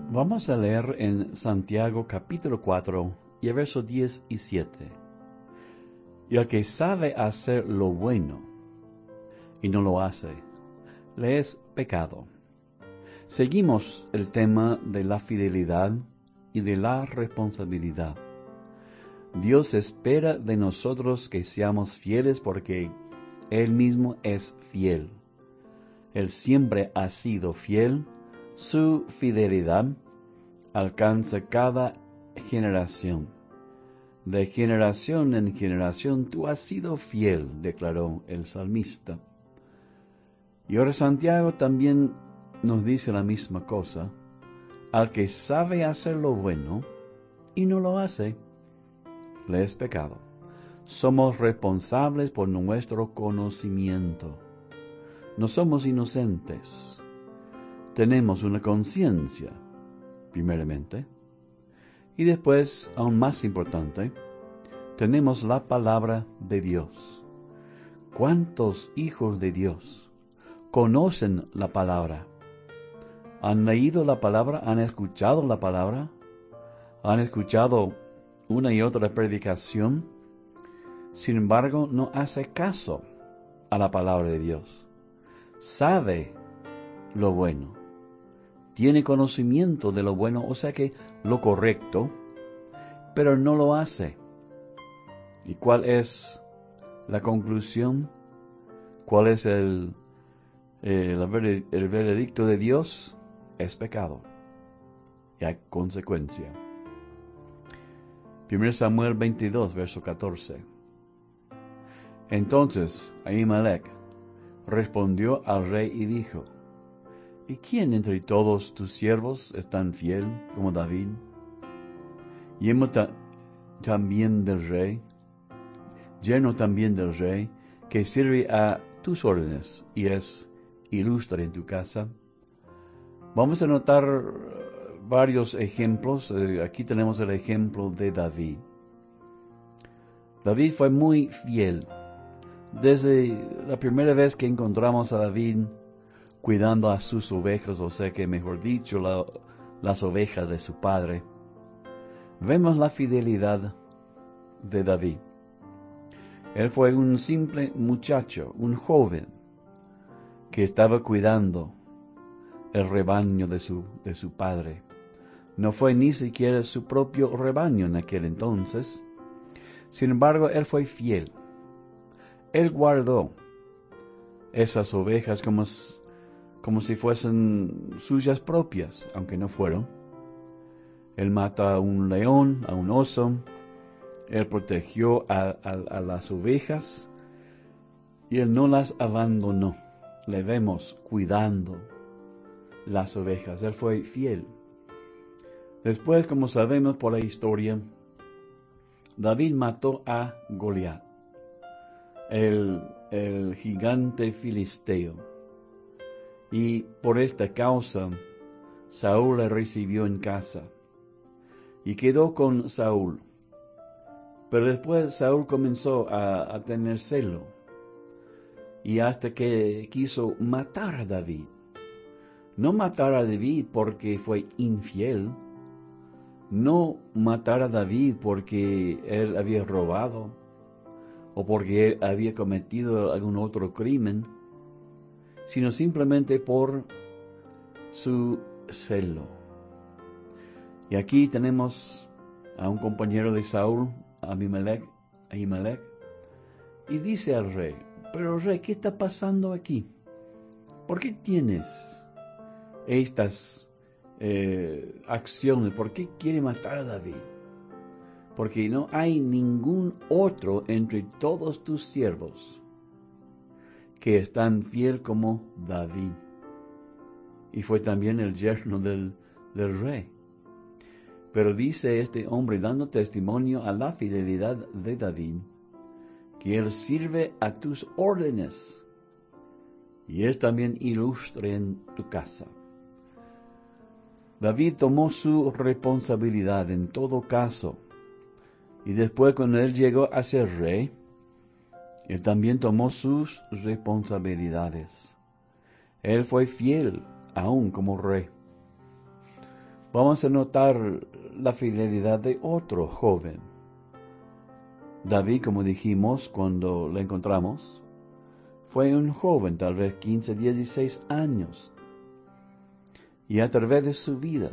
Vamos a leer en Santiago capítulo 4 y el verso 10 y 7. Y el que sabe hacer lo bueno y no lo hace, le es pecado. Seguimos el tema de la fidelidad y de la responsabilidad. Dios espera de nosotros que seamos fieles porque Él mismo es fiel. Él siempre ha sido fiel. Su fidelidad alcanza cada generación. De generación en generación tú has sido fiel, declaró el salmista. Y ahora Santiago también nos dice la misma cosa. Al que sabe hacer lo bueno y no lo hace, le es pecado. Somos responsables por nuestro conocimiento. No somos inocentes. Tenemos una conciencia, primeramente. Y después, aún más importante, tenemos la palabra de Dios. ¿Cuántos hijos de Dios conocen la palabra? ¿Han leído la palabra? ¿Han escuchado la palabra? ¿Han escuchado una y otra predicación? Sin embargo, no hace caso a la palabra de Dios. Sabe lo bueno. Tiene conocimiento de lo bueno, o sea que lo correcto, pero no lo hace. ¿Y cuál es la conclusión? ¿Cuál es el veredicto de Dios? Es pecado. Y hay consecuencia. 1 Samuel 22, verso 14. Entonces Ahimelech respondió al rey y dijo: ¿Y quién entre todos tus siervos es tan fiel como David? Lleno también del rey, que sirve a tus órdenes y es ilustre en tu casa. Vamos a notar varios ejemplos. Aquí tenemos el ejemplo de David. David fue muy fiel. Desde la primera vez que encontramos a David cuidando a sus ovejas, o sea que mejor dicho, las ovejas de su padre, vemos la fidelidad de David. Él fue un simple muchacho, un joven, que estaba cuidando el rebaño de su padre. No fue ni siquiera su propio rebaño en aquel entonces. Sin embargo, él fue fiel. Él guardó esas ovejas como si fuesen suyas propias, aunque no fueron. Él mata a un león, a un oso. Él protegió a las ovejas y él no las abandonó. Le vemos cuidando las ovejas. Él fue fiel. Después, como sabemos por la historia, David mató a Goliat, el gigante filisteo. Y por esta causa, Saúl le recibió en casa y quedó con Saúl. Pero después Saúl comenzó a tener celo, y hasta que quiso matar a David. No matar a David porque fue infiel, no matar a David porque él había robado o porque él había cometido algún otro crimen, sino simplemente por su celo. Y aquí tenemos a un compañero de Saúl, Ahimelech, y dice al rey: pero rey, ¿qué está pasando aquí? ¿Por qué tienes estas acciones? ¿Por qué quiere matar a David? Porque no hay ningún otro entre todos tus siervos que es tan fiel como David. Y fue también el yerno del rey. Pero dice este hombre, dando testimonio a la fidelidad de David, que él sirve a tus órdenes y es también ilustre en tu casa. David tomó su responsabilidad en todo caso, y después cuando él llegó a ser rey, él también tomó sus responsabilidades. Él fue fiel aún como rey. vamos a notar la fidelidad de otro joven. David, como dijimos cuando lo encontramos, fue un joven, tal vez 15, 16 años. Y a través de su vida,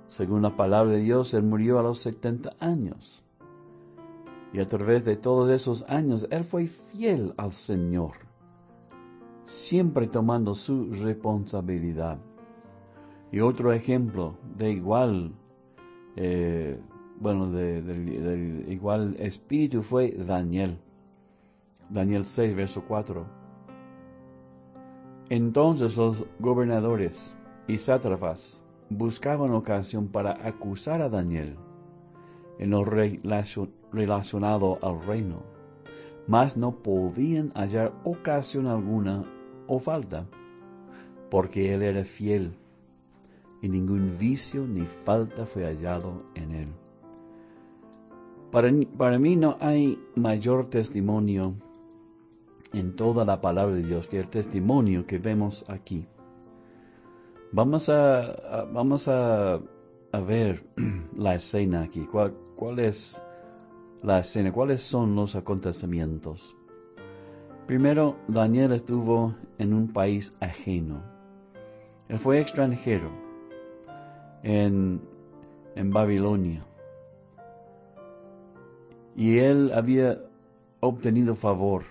según la palabra de Dios, él murió a los 70 años. Y a través de todos esos años, él fue fiel al Señor, siempre tomando su responsabilidad. Y otro ejemplo de igual, del igual espíritu fue Daniel. Daniel 6, verso 4. Entonces los gobernadores y sátrapas buscaban ocasión para acusar a Daniel en lo relacionado al reino, mas no podían hallar ocasión alguna o falta, porque él era fiel, y ningún vicio ni falta fue hallado en él. Para mí no hay mayor testimonio en toda la palabra de Dios que el testimonio que vemos aquí. Vamos a ver la escena aquí. ¿Cuál es la escena? ¿Cuáles son los acontecimientos? Primero, Daniel estuvo en un país ajeno. Él fue extranjero en Babilonia. Y él había obtenido favor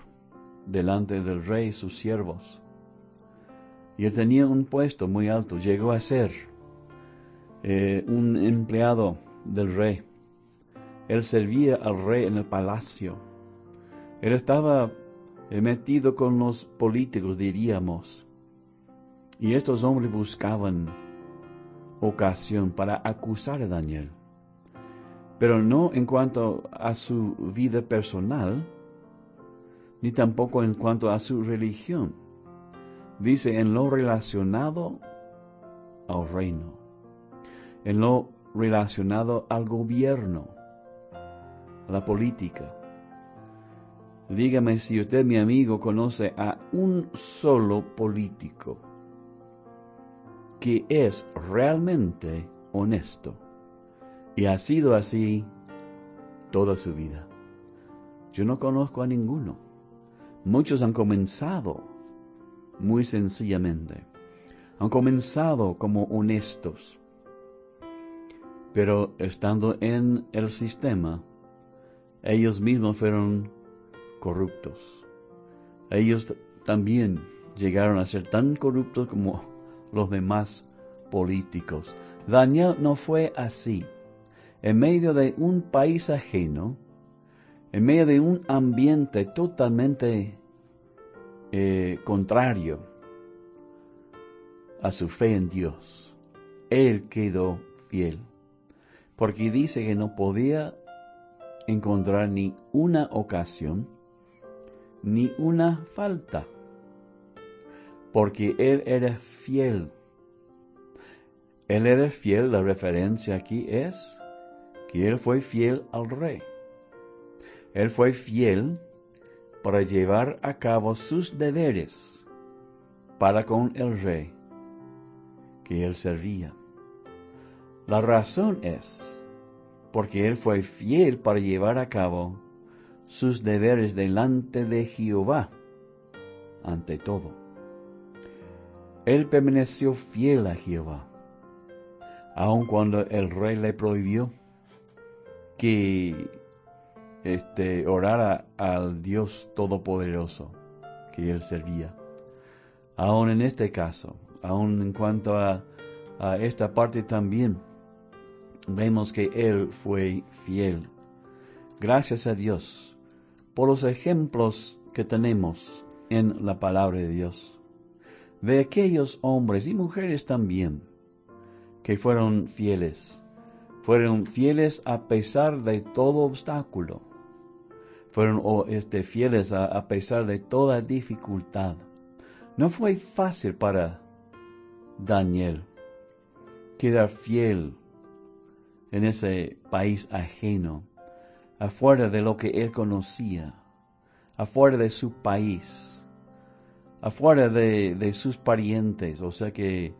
delante del rey y sus siervos. Y él tenía un puesto muy alto. Llegó a ser un empleado del rey. Él servía al rey en el palacio. Él estaba metido con los políticos, diríamos. Y estos hombres buscaban ocasión para acusar a Daniel. Pero no en cuanto a su vida personal, ni tampoco en cuanto a su religión. Dice, en lo relacionado al reino, en lo relacionado al gobierno, a la política. Dígame si usted, mi amigo, conoce a un solo político que es realmente honesto y ha sido así toda su vida. Yo no conozco a ninguno. Muchos han comenzado muy sencillamente. Han comenzado como honestos. Pero estando en el sistema, ellos mismos fueron corruptos. Ellos también llegaron a ser tan corruptos como los demás políticos. Daniel no fue así. En medio de un país ajeno, en medio de un ambiente totalmente contrario a su fe en Dios, él quedó fiel, porque dice que no podía encontrar ni una ocasión, ni una falta, porque él era fiel. Él era fiel, la referencia aquí es que él fue fiel al rey. Él fue fiel para llevar a cabo sus deberes para con el rey que él servía. La razón es porque él fue fiel para llevar a cabo sus deberes delante de Jehová, ante todo. Él permaneció fiel a Jehová, aun cuando el rey le prohibió que orara al Dios Todopoderoso que él servía. Aún en este caso, aún en cuanto a esta parte también, vemos que él fue fiel. Gracias a Dios por los ejemplos que tenemos en la palabra de Dios, de aquellos hombres y mujeres también que fueron fieles a pesar de todo obstáculo. Fueron fieles a pesar de toda dificultad. No fue fácil para Daniel quedar fiel en ese país ajeno, afuera de lo que él conocía, afuera de su país, afuera de sus parientes. O sea que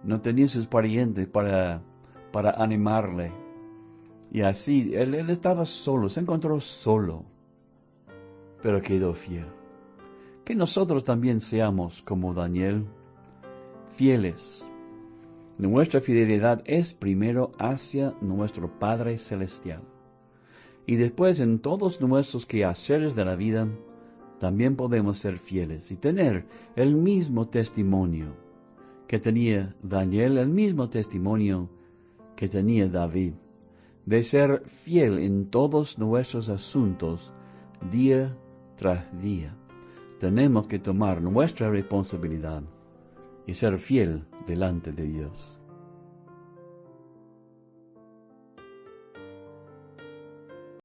no tenía sus parientes para animarle. Y así, él estaba solo, se encontró solo, pero quedó fiel. Que nosotros también seamos como Daniel, fieles. Nuestra fidelidad es primero hacia nuestro Padre Celestial. Y después en todos nuestros quehaceres de la vida, también podemos ser fieles y tener el mismo testimonio que tenía Daniel, el mismo testimonio que tenía David, de ser fiel en todos nuestros asuntos día tras día. Tenemos que tomar nuestra responsabilidad y ser fiel delante de Dios.